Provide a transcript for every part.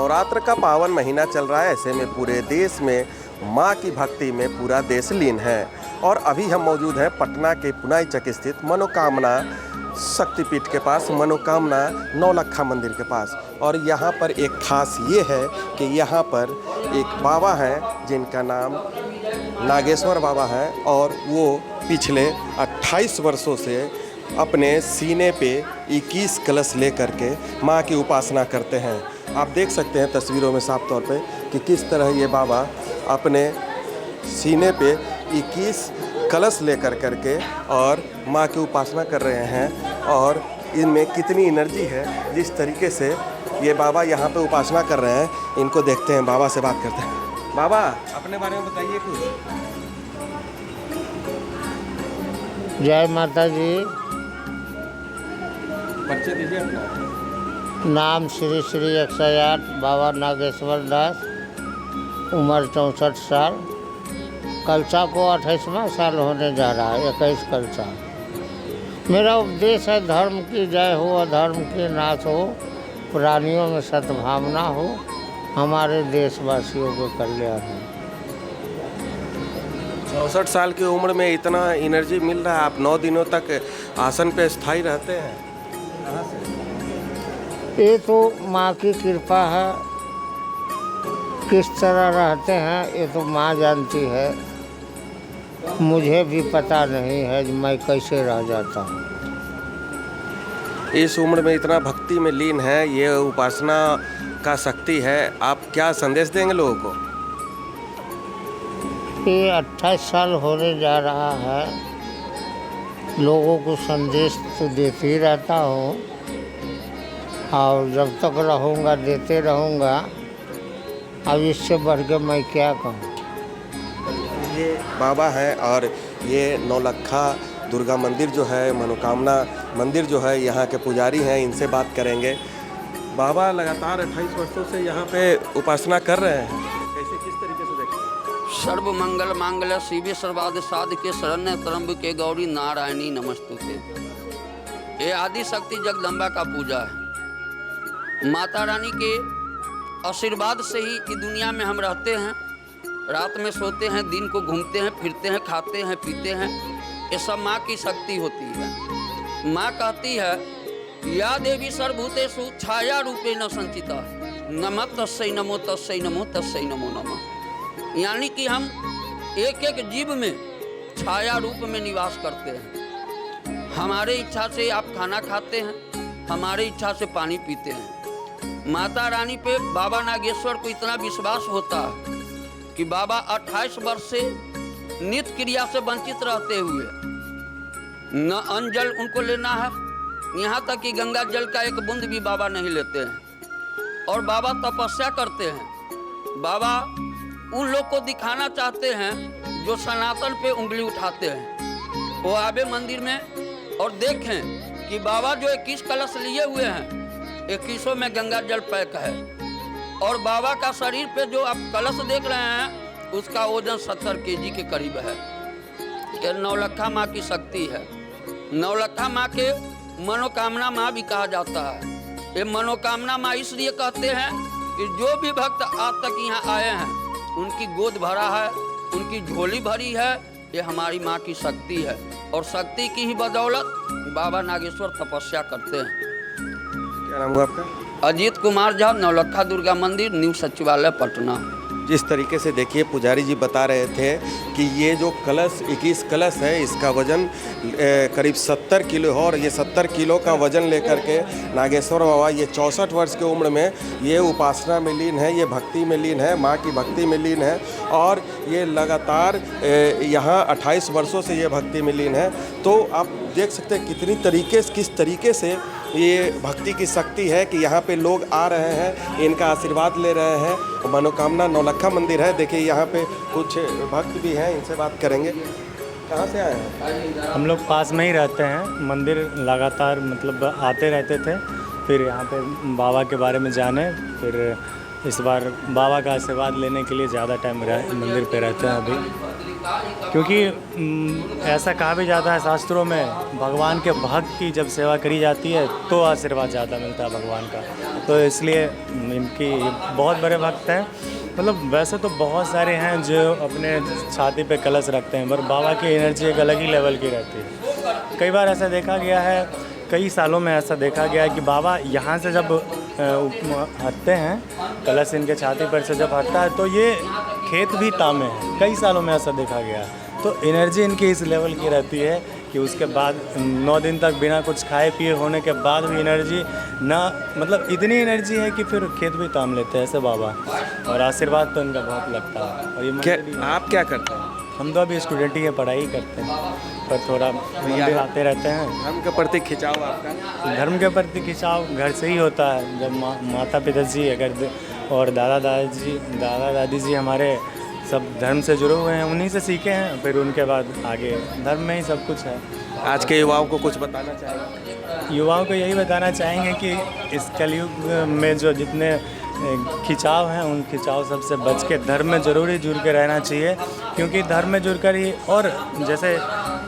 नवरात्र का पावन महीना चल रहा है। ऐसे में पूरे देश में माँ की भक्ति में पूरा देश लीन है। और अभी हम मौजूद हैं पटना के पुनाई चक स्थित मनोकामना शक्तिपीठ के पास, मनोकामना नौलक्खा मंदिर के पास। और यहाँ पर एक खास ये है कि यहाँ पर एक बाबा हैं जिनका नाम नागेश्वर बाबा है, और वो पिछले 28 वर्षों से अपने सीने पे 21 कलश ले करके माँ की उपासना करते हैं। आप देख सकते हैं तस्वीरों में साफ तौर पे कि किस तरह ये बाबा अपने सीने पे 21 कलश ले करके और माँ की उपासना कर रहे हैं। और इनमें कितनी एनर्जी है, जिस तरीके से ये बाबा यहाँ पे उपासना कर रहे हैं, इनको देखते हैं, बाबा से बात करते हैं। बाबा, अपने बारे में बताइए कुछ। जय माता जी। परिचय दीजिए अपना। नाम श्री श्री 108 बाबा नागेश्वर दास, उम्र 64 साल। कलसा को 28वां साल होने जा रहा है, 21 कलसा। मेरा उपदेश है धर्म की जय हो, अधर्म की नाश हो, प्राणियों में सद्भावना हो, हमारे देशवासियों को कल्याण हो। 64 साल की उम्र में इतना एनर्जी मिल रहा है, आप 9 दिनों तक आसन पे स्थायी रहते हैं, कहाँ से? ये तो माँ की कृपा है। किस तरह रहते हैं ये तो माँ जानती है, मुझे भी पता नहीं है कि मैं कैसे रह जाता हूँ। इस उम्र में इतना भक्ति में लीन है, ये उपासना का शक्ति है, आप क्या संदेश देंगे लोगों को? ये 28 साल होने जा रहा है, लोगों को संदेश तो देते ही रहता हूँ, और जब तक रहूँगा देते रहूँगा। अब इससे बढ़ के मैं क्या कहूँ। ये बाबा हैं और ये नौलक्खा दुर्गा मंदिर जो है, मनोकामना मंदिर जो है, यहाँ के पुजारी हैं, इनसे बात करेंगे। बाबा लगातार 28 वर्षों से यहाँ पे उपासना कर रहे हैं, कैसे, किस तरीके से देखते हैं? सर्व मंगल मांगल्य शिवे सर्वार्थ साधके शरण्य त्र्यंबके गौरी नारायणी नमस्तुते। ये आदि शक्ति जगदम्बा का पूजा है। माता रानी के आशीर्वाद से ही इस दुनिया में हम रहते हैं। रात में सोते हैं, दिन को घूमते हैं, फिरते हैं, खाते हैं, पीते हैं। ये सब माँ की शक्ति होती है। माँ कहती है या देवी सर्वभूतेषु छाया रूपे न संचिता, नमः तस्यै नमो तस्यै नमो तस्यै नमो नमः। यानी कि हम एक एक जीव में छाया रूप में निवास करते हैं। हमारे इच्छा से आप खाना खाते हैं, हमारे इच्छा से पानी पीते हैं। माता रानी पे बाबा नागेश्वर को इतना विश्वास होता है कि बाबा 28 वर्ष से नित्य क्रिया से वंचित रहते हुए न अन्न जल उनको लेना है, यहाँ तक कि गंगा जल का एक बूंद भी बाबा नहीं लेते हैं। और बाबा तपस्या करते हैं। बाबा उन लोग को दिखाना चाहते हैं जो सनातन पे उंगली उठाते हैं। वो आवे मंदिर में और देखें कि बाबा जो 21 कलश लिए हुए हैं, 21 में गंगा जल पैक है। और बाबा का शरीर पे जो आप कलश देख रहे हैं, उसका वजन 70 केजी के करीब है। ये नौलक्खा माँ की शक्ति है। नौलक्खा माँ के मनोकामना माँ भी कहा जाता है। ये मनोकामना माँ इसलिए कहते हैं कि जो भी भक्त आज तक यहाँ आए हैं, उनकी गोद भरा है, उनकी झोली भरी है। ये हमारी माँ की शक्ति है, और शक्ति की ही बदौलत बाबा नागेश्वर तपस्या करते हैं। क्या नाम हुआ आपका? अजीत कुमार झा, नौलक्खा दुर्गा मंदिर, न्यू सचिवालय, पटना। जिस तरीके से देखिए पुजारी जी बता रहे थे कि ये जो कलश 21 कलश है, इसका वजन करीब 70 किलो है। और ये 70 किलो का वजन लेकर के नागेश्वर बाबा ये 64 वर्ष की उम्र में ये उपासना में लीन है, ये भक्ति में लीन है, माँ की भक्ति में लीन है। और ये लगातार यहाँ 28 वर्षों से ये भक्ति में लीन है। तो आप देख सकते हैं किस तरीके से ये भक्ति की शक्ति है कि यहाँ पे लोग आ रहे हैं, इनका आशीर्वाद ले रहे हैं। मनोकामना नौलक्खा मंदिर है, देखिए यहाँ पे कुछ भक्त भी हैं, इनसे बात करेंगे। कहाँ से आए हैं? हम लोग पास में ही रहते हैं, मंदिर लगातार मतलब आते रहते थे। फिर यहाँ पे बाबा के बारे में जाने, फिर इस बार बाबा का आशीर्वाद लेने के लिए ज़्यादा टाइम मंदिर पे रहते हैं अभी, क्योंकि ऐसा कहा भी जाता है शास्त्रों में, भगवान के भक्त की जब सेवा करी जाती है तो आशीर्वाद ज़्यादा मिलता है भगवान का। तो इसलिए इनकी बहुत बड़े भक्त हैं। मतलब वैसे तो बहुत सारे हैं जो अपने छाती पे कलश रखते हैं, पर बाबा की एनर्जी एक अलग ही लेवल की रहती है। कई बार ऐसा देखा गया है, कई सालों में ऐसा देखा गया है कि बाबा यहाँ से जब हटते हैं, कलश इनके छाती पर से जब हटता है तो ये खेत भी तामे हैं। कई सालों में ऐसा देखा गया है। तो एनर्जी इनकी इस लेवल की रहती है कि उसके बाद 9 दिन तक बिना कुछ खाए पिए होने के बाद भी एनर्जी ना, मतलब इतनी एनर्जी है कि फिर खेत भी ताम लेते हैं ऐसे बाबा। और आशीर्वाद तो इनका बहुत लगता है। और ये आप क्या करते हैं? हम तो अभी स्टूडेंट ही है, पढ़ाई करते हैं, पर थोड़ा मंदिर आते रहते हैं। धर्म के प्रति खिंचाव आपका? धर्म के प्रति खिंचाव घर से ही होता है। जब माता पिताजी अगर और दादा दादी जी हमारे सब धर्म से जुड़े हुए हैं, उन्हीं से सीखे हैं, फिर उनके बाद आगे धर्म में ही सब कुछ है। आज के युवाओं को कुछ बताना चाहेंगे? युवाओं को यही बताना चाहेंगे कि इस कलयुग में जो जितने खिंचाव हैं, उन खिंचाव सबसे बच के धर्म में ज़रूर ही जुड़ के रहना चाहिए, क्योंकि धर्म में जुड़कर ही, और जैसे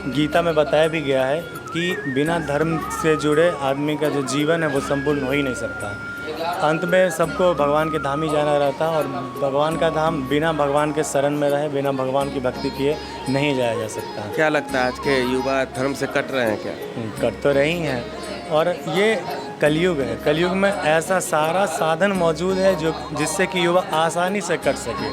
गीता में बताया भी गया है कि बिना धर्म से जुड़े आदमी का जो जीवन है वो संपूर्ण हो ही नहीं सकता। अंत में सबको भगवान के धाम ही जाना रहता है, और भगवान का धाम बिना भगवान के शरण में रहे, बिना भगवान की भक्ति किए नहीं जाया जा सकता। क्या लगता है आज के युवा धर्म से कट रहे हैं क्या? कट तो रही हैं, और ये कलयुग है। कलयुग में ऐसा सारा साधन मौजूद है जो जिससे कि युवा आसानी से कर सके।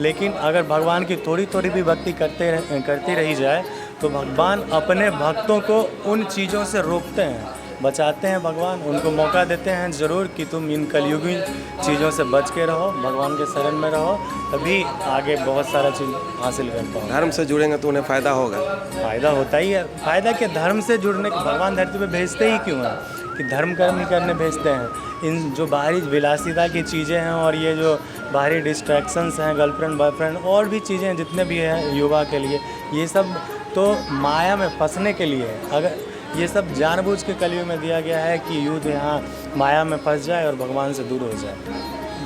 लेकिन अगर भगवान की थोड़ी थोड़ी भी भक्ति करती रही जाए तो भगवान अपने भक्तों को उन चीज़ों से रोकते हैं, बचाते हैं। भगवान उनको मौका देते हैं ज़रूर कि तुम इन कलयुगी चीज़ों से बच के रहो, भगवान के शरण में रहो, तभी आगे बहुत सारा चीज़ हासिल कर पाओ। धर्म से जुड़ेंगे तो उन्हें फ़ायदा होगा? फ़ायदा होता ही है। फ़ायदा के धर्म से जुड़ने के भगवान धरती पे भेजते ही क्यों हैं कि धर्म कर्म ही करने भेजते हैं। इन जो बाहरी विलासिता की चीज़ें हैं और ये जो बाहरी डिस्ट्रैक्शंस हैं, गर्लफ्रेंड बॉयफ्रेंड और भी चीज़ें जितने भी हैं युवा के लिए, ये सब तो माया में फंसने के लिए है। अगर ये सब जानबूझ के कलयुग में दिया गया है कि यूथ यहाँ माया में फंस जाए और भगवान से दूर हो जाए,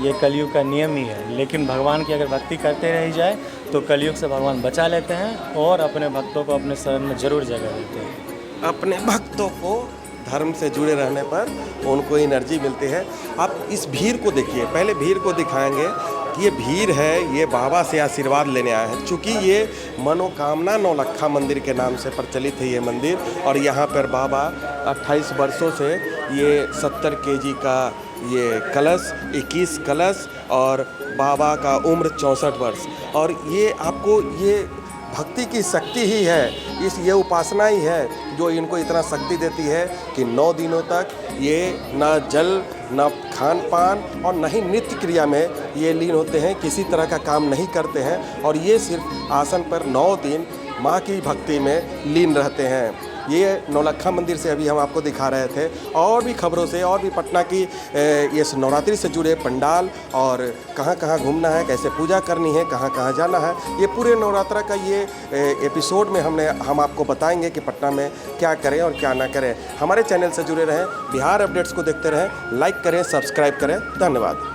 ये कलयुग का नियम ही है। लेकिन भगवान की अगर भक्ति करते रही जाए तो कलयुग से भगवान बचा लेते हैं और अपने भक्तों को अपने शरण में ज़रूर जगह देते हैं। अपने भक्तों को धर्म से जुड़े रहने पर उनको एनर्जी मिलती है। आप इस भीड़ को देखिए, पहले भीड़ को दिखाएंगे कि ये भीड़ है, ये बाबा से आशीर्वाद लेने आए हैं। चूँकि ये मनोकामना नौलखा मंदिर के नाम से प्रचलित है ये मंदिर, और यहाँ पर बाबा 28 वर्षों से ये 70 केजी का ये कलश, 21 कलश, और बाबा का उम्र 64 वर्ष। और ये आपको ये भक्ति की शक्ति ही है, ये उपासना ही है जो इनको इतना शक्ति देती है कि 9 दिनों तक ये न जल, न खान पान और न ही नित्य क्रिया में ये लीन होते हैं, किसी तरह का काम नहीं करते हैं, और ये सिर्फ आसन पर 9 दिन माँ की भक्ति में लीन रहते हैं। ये नौलखा मंदिर से अभी हम आपको दिखा रहे थे। और भी खबरों से, और भी पटना की ये नवरात्रि से जुड़े पंडाल और कहाँ कहाँ घूमना है, कैसे पूजा करनी है, कहाँ कहाँ जाना है, ये पूरे नवरात्रा का ये एपिसोड में हम आपको बताएंगे कि पटना में क्या करें और क्या ना करें। हमारे चैनल से जुड़े रहें, बिहार अपडेट्स को देखते रहें, लाइक करें, सब्सक्राइब करें। धन्यवाद।